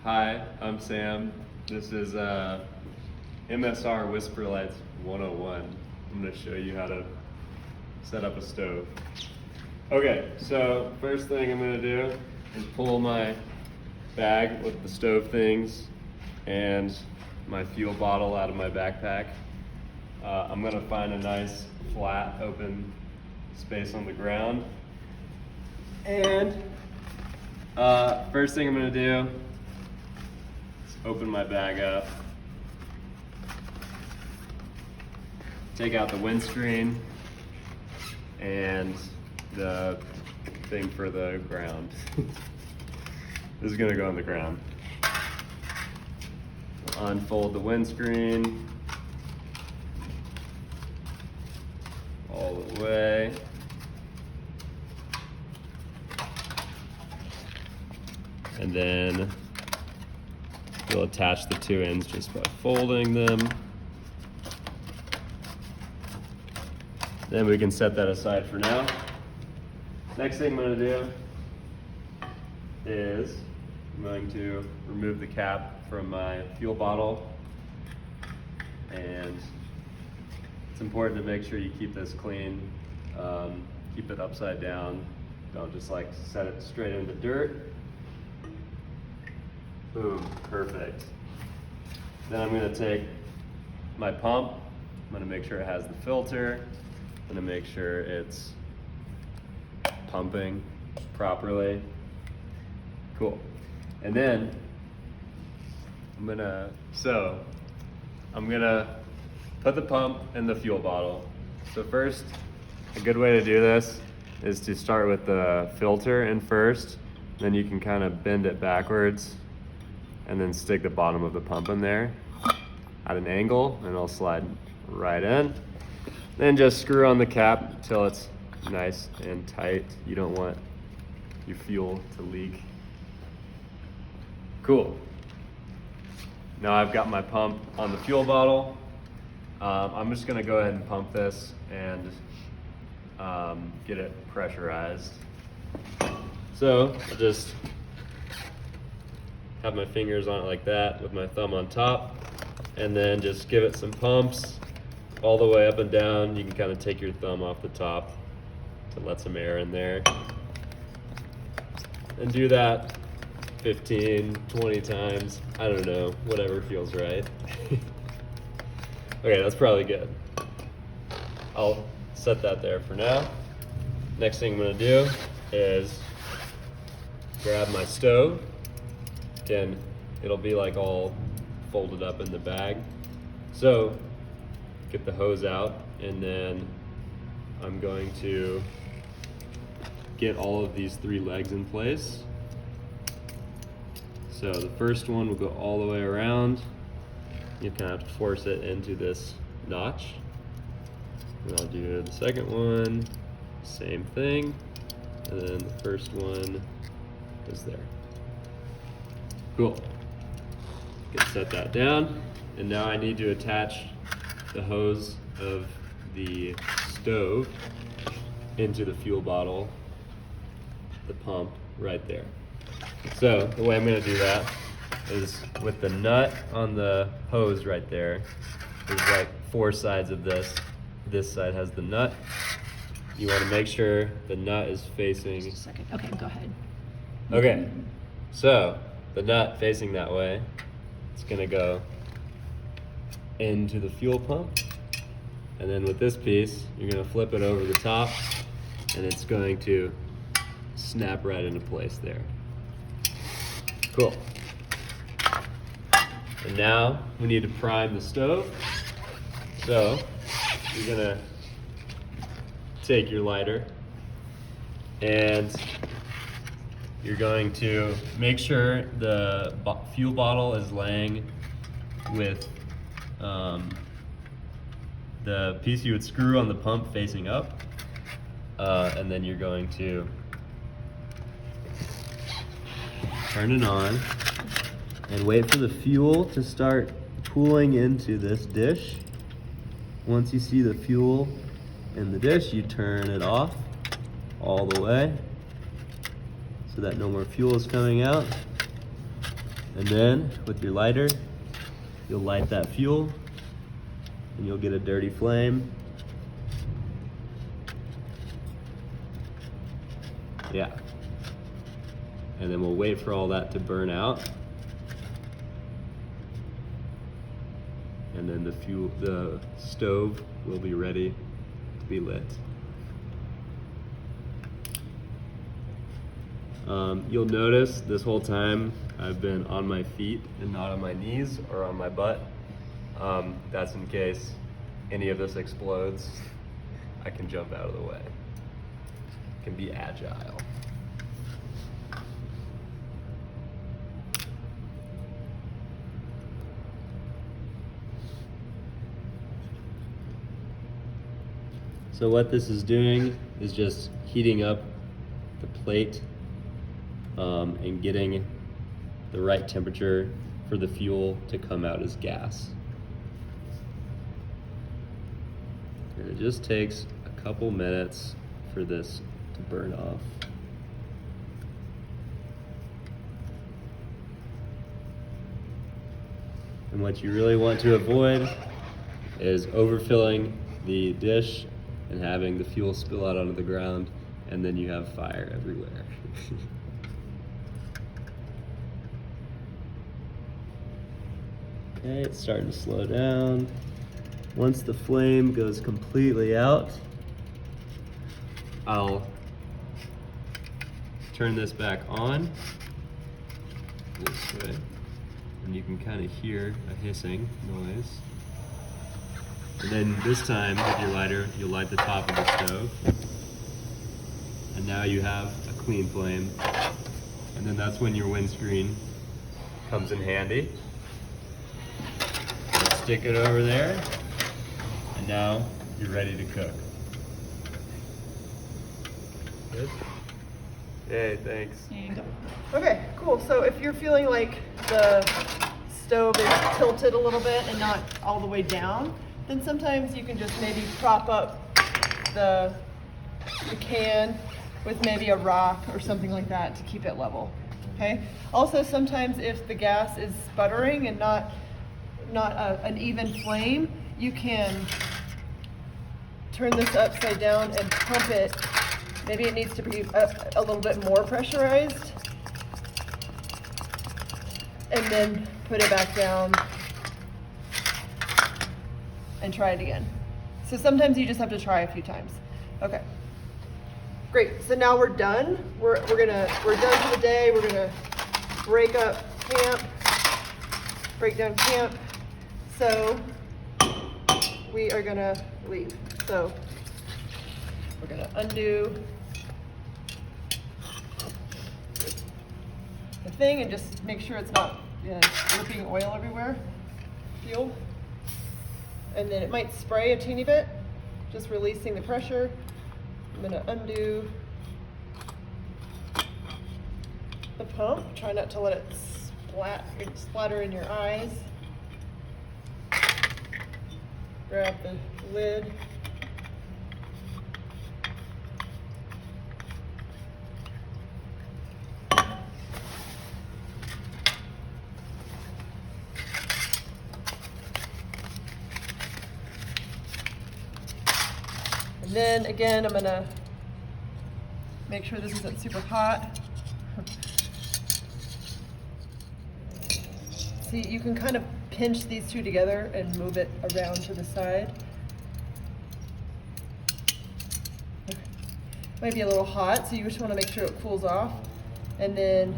Hi, I'm Sam. This is MSR Whisper Lights 101. I'm going to show you how to set up a stove. Okay, so first thing I'm going to do is pull my bag with the stove things and my fuel bottle out of my backpack. I'm going to find a nice flat open space on the ground. And first thing I'm going to do is open my bag up, take out the windscreen and the thing for the ground. This is going to go on the ground. Unfold the windscreen all the way. And then you'll attach the two ends just by folding them. Then we can set that aside for now. Next thing I'm going to do is I'm going to remove the cap from my fuel bottle. And it's important to make sure you keep this clean. Keep it upside down. Don't just like set it straight in the dirt. Boom, perfect. Then I'm going to take my pump. I'm going to make sure it has the filter. I'm going to make sure it's pumping properly. Cool. And then I'm going to put the pump in the fuel bottle. So first, a good way to do this is to start with the filter in first. Then you can kind of bend it backwards and then stick the bottom of the pump in there at an angle, and it'll slide right in. Then just screw on the cap until it's nice and tight. You don't want your fuel to leak. Cool. Now I've got my pump on the fuel bottle. I'm just gonna go ahead and pump this and get it pressurized. So I'll just have my fingers on it like that with my thumb on top, and then just give it some pumps all the way up and down. You can kind of take your thumb off the top to let some air in there. And do that 15, 20 times. I don't know, whatever feels right. Okay, that's probably good. I'll set that there for now. Next thing I'm gonna do is grab my stove. Again, it'll be like all folded up in the bag. So get the hose out, and then I'm going to get all of these three legs in place. So the first one will go all the way around. You kind of have to force it into this notch. And I'll do the second one, same thing. And then the first one is there. Cool. Get set that down. And now I need to attach the hose of the stove into the fuel bottle, the pump right there. So the way I'm going to do that is with the nut on the hose right there. There's like four sides of this. This side has the nut. You want to make sure the nut is facing. Just a second. Okay, go ahead. Okay, so the nut facing that way, it's going to go into the fuel pump. And then with this piece, you're going to flip it over the top, and it's going to snap right into place there. Cool. And now we need to prime the stove. So you're gonna take your lighter and you're going to make sure the fuel bottle is laying with the piece you would screw on the pump facing up. And then you're going to turn it on and wait for the fuel to start pooling into this dish. Once you see the fuel in the dish, you turn it off all the way so that no more fuel is coming out. And then with your lighter, you'll light that fuel and you'll get a dirty flame. Yeah. And then we'll wait for all that to burn out. And then the stove will be ready to be lit. You'll notice this whole time I've been on my feet and not on my knees or on my butt. That's in case any of this explodes, I can jump out of the way. Can be agile. So what this is doing is just heating up the plate and getting the right temperature for the fuel to come out as gas. And it just takes a couple minutes for this to burn off. And what you really want to avoid is overfilling the dish and having the fuel spill out onto the ground, and then you have fire everywhere. Okay, it's starting to slow down. Once the flame goes completely out, I'll turn this back on this way, and you can kind of hear a hissing noise. And then this time with your lighter, you'll light the top of the stove. And now you have a clean flame. And then that's when your windscreen comes in handy. So stick it over there. And now you're ready to cook. Good? Hey, thanks. Okay, cool. So if you're feeling like the stove is tilted a little bit and not all the way down, then sometimes you can just maybe prop up the can with maybe a rock or something like that to keep it level. Okay. Also, sometimes if the gas is sputtering and not an even flame, you can turn this upside down and pump it. Maybe it needs to be a little bit more pressurized, and then put it back down and try it again. So sometimes you just have to try a few times. Okay, great. So now we're done. We're done for the day. We're gonna break down camp. So we are gonna leave. So we're gonna undo the thing and just make sure it's not dripping oil everywhere. Fuel. And then it might spray a teeny bit, just releasing the pressure. I'm gonna undo the pump. Try not to let it splatter in your eyes. Grab the lid. And then again, I'm gonna make sure this isn't super hot. See, you can kind of pinch these two together and move it around to the side. Might be a little hot, so you just want to make sure it cools off. And then